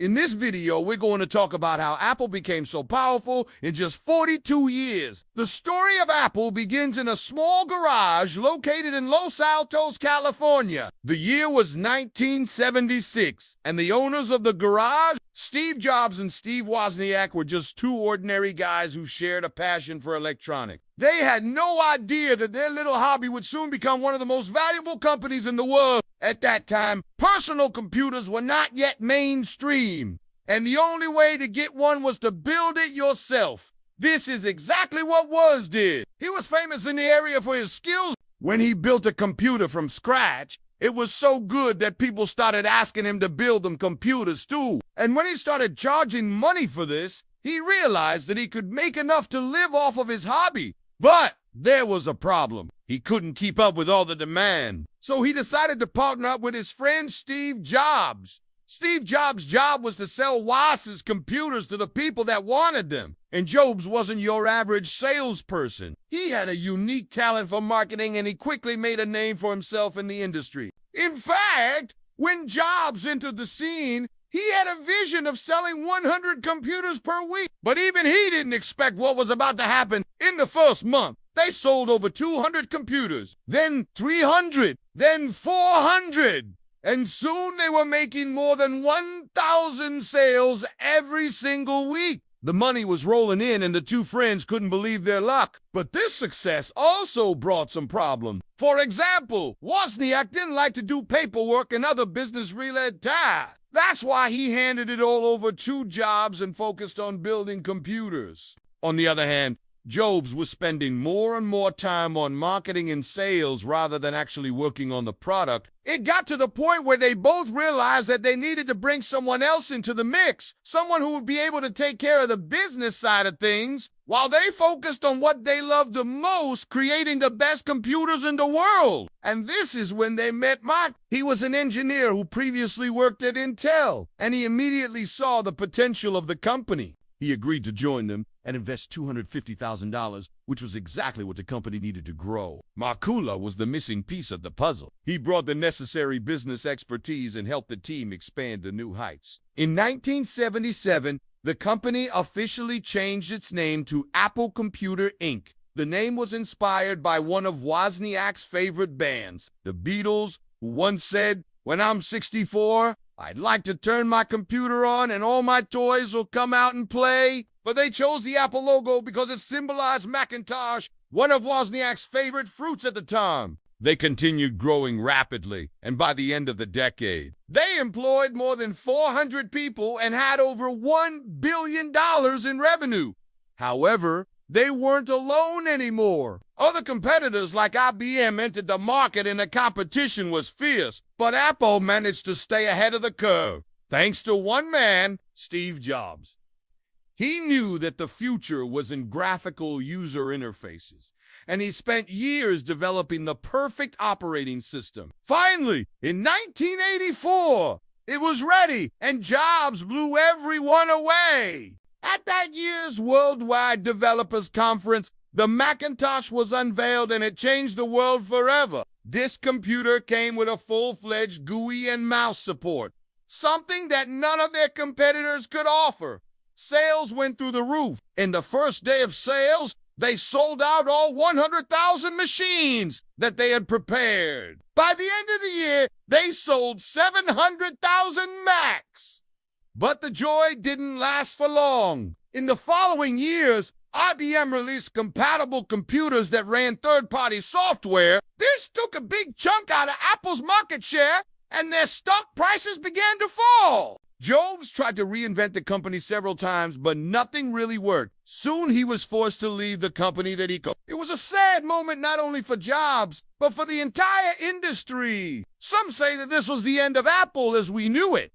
In this video, we're going to talk about how Apple became so powerful in just 42 years. The story of Apple begins in a small garage located in Los Altos, California. The year was 1976, and the owners of the garage, Steve Jobs and Steve Wozniak, were just two ordinary guys who shared a passion for electronics. They had no idea that their little hobby would soon become one of the most valuable companies in the world. At that time, personal computers were not yet mainstream, and the only way to get one was to build it yourself. This is exactly what Woz did. He was famous in the area for his skills. When he built a computer from scratch, it was so good that people started asking him to build them computers too. And when he started charging money for this, he realized that he could make enough to live off of his hobby. But there was a problem. He couldn't keep up with all the demand. So he decided to partner up with his friend Steve Jobs. Steve Jobs' job was to sell Woz's computers to the people that wanted them. And Jobs wasn't your average salesperson. He had a unique talent for marketing, and he quickly made a name for himself in the industry. In fact, when Jobs entered the scene, he had a vision of selling 100 computers per week. But even he didn't expect what was about to happen in the first month. They sold over 200 computers, then 300, then 400. And soon they were making more than 1,000 sales every single week. The money was rolling in, and the two friends couldn't believe their luck. But this success also brought some problems. For example, Wozniak didn't like to do paperwork and other business-related tasks. That's why he handed it all over to Jobs and focused on building computers. On the other hand, Jobs was spending more and more time on marketing and sales rather than actually working on the product. It got to the point where they both realized that they needed to bring someone else into the mix, someone who would be able to take care of the business side of things, while they focused on what they loved the most, creating the best computers in the world. And this is when they met Mike. He was an engineer who previously worked at Intel, and he immediately saw the potential of the company. He agreed to join them and invest $250,000, which was exactly what the company needed to grow. Makula was the missing piece of the puzzle. He brought the necessary business expertise and helped the team expand to new heights. In 1977, the company officially changed its name to Apple Computer Inc. The name was inspired by one of Wozniak's favorite bands, the Beatles, who once said, "When I'm 64, I'd like to turn my computer on and all my toys will come out and play." But they chose the Apple logo because it symbolized Macintosh, one of Wozniak's favorite fruits at the time. They continued growing rapidly, and by the end of the decade, they employed more than 400 people and had over $1 billion in revenue. However, they weren't alone anymore. Other competitors like IBM entered the market and the competition was fierce, but Apple managed to stay ahead of the curve, thanks to one man, Steve Jobs. He knew that the future was in graphical user interfaces, and he spent years developing the perfect operating system. Finally, in 1984, it was ready, and Jobs blew everyone away. At that year's Worldwide Developers Conference, the Macintosh was unveiled, and it changed the world forever. This computer came with a full-fledged GUI and mouse support, something that none of their competitors could offer. Sales went through the roof. In the first day of sales, they sold out all 100,000 machines that they had prepared. By the end of the year, they sold 700,000 Macs. But the joy didn't last for long. In the following years, IBM released compatible computers that ran third-party software. This took a big chunk out of Apple's market share, and their stock prices began to fall. Jobs tried to reinvent the company several times, but nothing really worked. Soon he was forced to leave the company that he co. It was a sad moment not only for Jobs, but for the entire industry. Some say that this was the end of Apple as we knew it.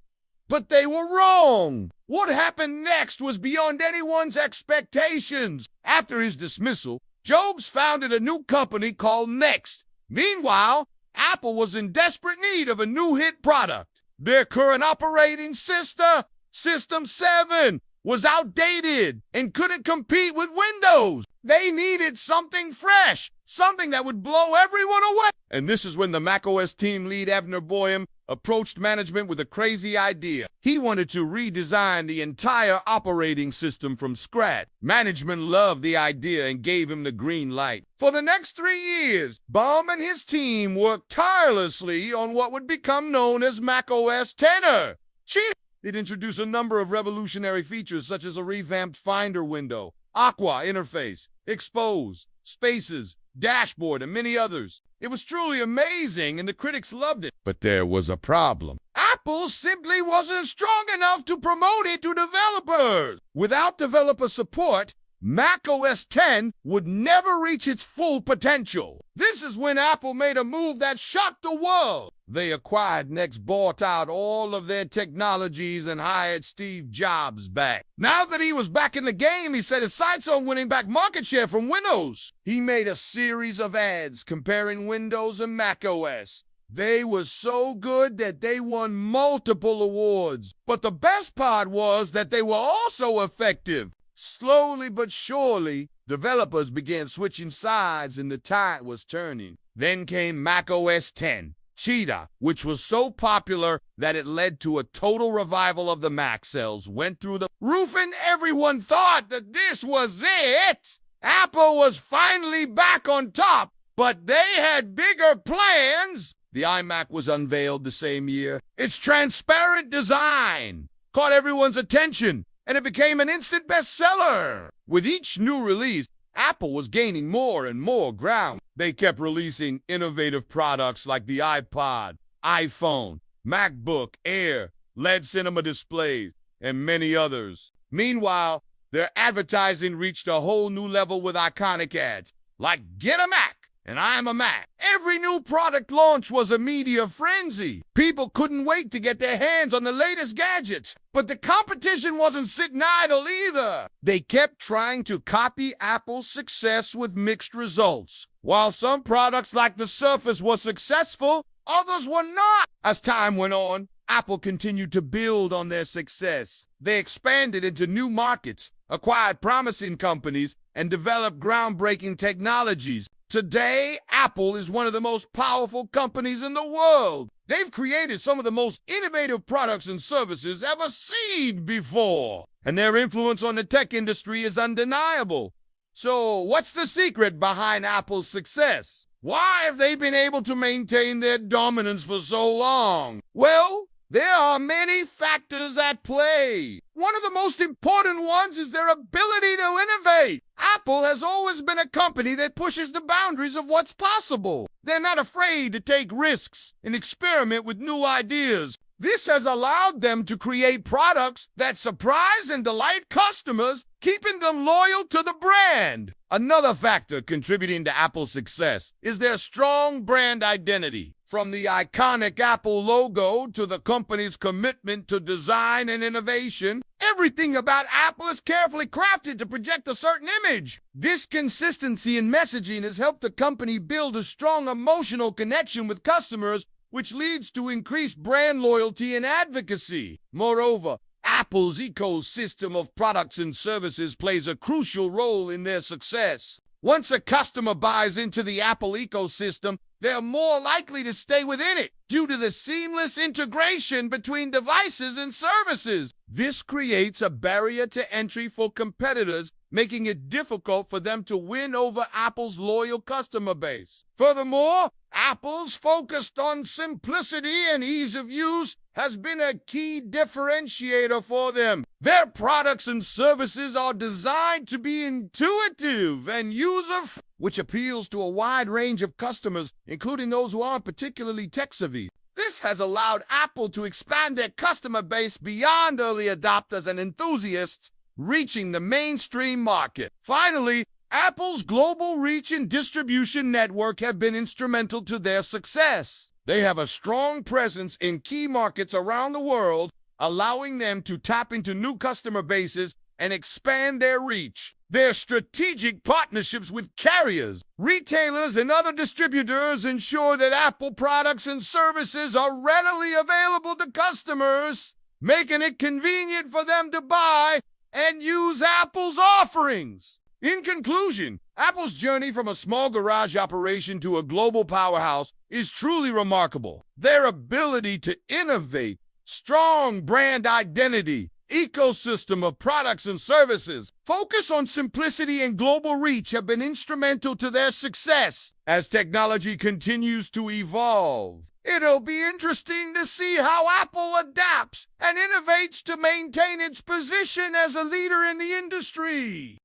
But they were wrong. What happened next was beyond anyone's expectations. After his dismissal, Jobs founded a new company called Next. Meanwhile, Apple was in desperate need of a new hit product. Their current operating system, System 7, was outdated and couldn't compete with Windows. They needed something fresh, something that would blow everyone away. And this is when the macOS team lead Avner Boyum approached management with a crazy idea. He wanted to redesign the entire operating system from scratch. Management loved the idea and gave him the green light. For the next 3 years, Baum and his team worked tirelessly on what would become known as macOS X. It introduced a number of revolutionary features such as a revamped Finder window, Aqua interface, Expose, Spaces, Dashboard, and many others. It was truly amazing, and the critics loved it. But there was a problem. Apple simply wasn't strong enough to promote it to developers. Without developer support, macOS X would never reach its full potential. This is when Apple made a move that shocked the world. They acquired Next, bought out all of their technologies, and hired Steve Jobs back. Now that he was back in the game, he set his sights on winning back market share from Windows. He made a series of ads comparing Windows and macOS. They were so good that they won multiple awards. But the best part was that they were also effective. Slowly but surely, developers began switching sides and the tide was turning. Then came macOS X, Cheetah, which was so popular that it led to a total revival of the Mac. Sales went through the roof and everyone thought that this was it. Apple was finally back on top, but they had bigger plans. The iMac was unveiled the same year. Its transparent design caught everyone's attention, and it became an instant bestseller. With each new release, Apple was gaining more and more ground. They kept releasing innovative products like the iPod, iPhone, MacBook Air, LED cinema displays, and many others. Meanwhile, their advertising reached a whole new level with iconic ads like "Get a Mac" and "I'm a Mac." Every new product launch was a media frenzy. People couldn't wait to get their hands on the latest gadgets. But the competition wasn't sitting idle either. They kept trying to copy Apple's success with mixed results. While some products like the Surface were successful, others were not. As time went on, Apple continued to build on their success. They expanded into new markets, acquired promising companies, and developed groundbreaking technologies. Today, Apple is one of the most powerful companies in the world. They've created some of the most innovative products and services ever seen before, and their influence on the tech industry is undeniable. So, what's the secret behind Apple's success? Why have they been able to maintain their dominance for so long? Well, there are many factors at play. One of the most important ones is their ability to innovate. Apple has always been a company that pushes the boundaries of what's possible. They're not afraid to take risks and experiment with new ideas. This has allowed them to create products that surprise and delight customers, keeping them loyal to the brand. Another factor contributing to Apple's success is their strong brand identity. From the iconic Apple logo to the company's commitment to design and innovation, everything about Apple is carefully crafted to project a certain image. This consistency in messaging has helped the company build a strong emotional connection with customers, which leads to increased brand loyalty and advocacy. Moreover, Apple's ecosystem of products and services plays a crucial role in their success. Once a customer buys into the Apple ecosystem, they're more likely to stay within it due to the seamless integration between devices and services. This creates a barrier to entry for competitors, making it difficult for them to win over Apple's loyal customer base. Furthermore, Apple's focus on simplicity and ease of use has been a key differentiator for them. Their products and services are designed to be intuitive and user-friendly, which appeals to a wide range of customers, including those who aren't particularly tech-savvy. This has allowed Apple to expand their customer base beyond early adopters and enthusiasts, reaching the mainstream market. Finally, Apple's global reach and distribution network have been instrumental to their success. They have a strong presence in key markets around the world, allowing them to tap into new customer bases and expand their reach. Their strategic partnerships with carriers, retailers, and other distributors ensure that Apple products and services are readily available to customers, making it convenient for them to buy and use Apple's offerings. In conclusion, Apple's journey from a small garage operation to a global powerhouse is truly remarkable. Their ability to innovate, strong brand identity, ecosystem of products and services, focus on simplicity and global reach have been instrumental to their success. As technology continues to evolve, it'll be interesting to see how Apple adapts and innovates to maintain its position as a leader in the industry.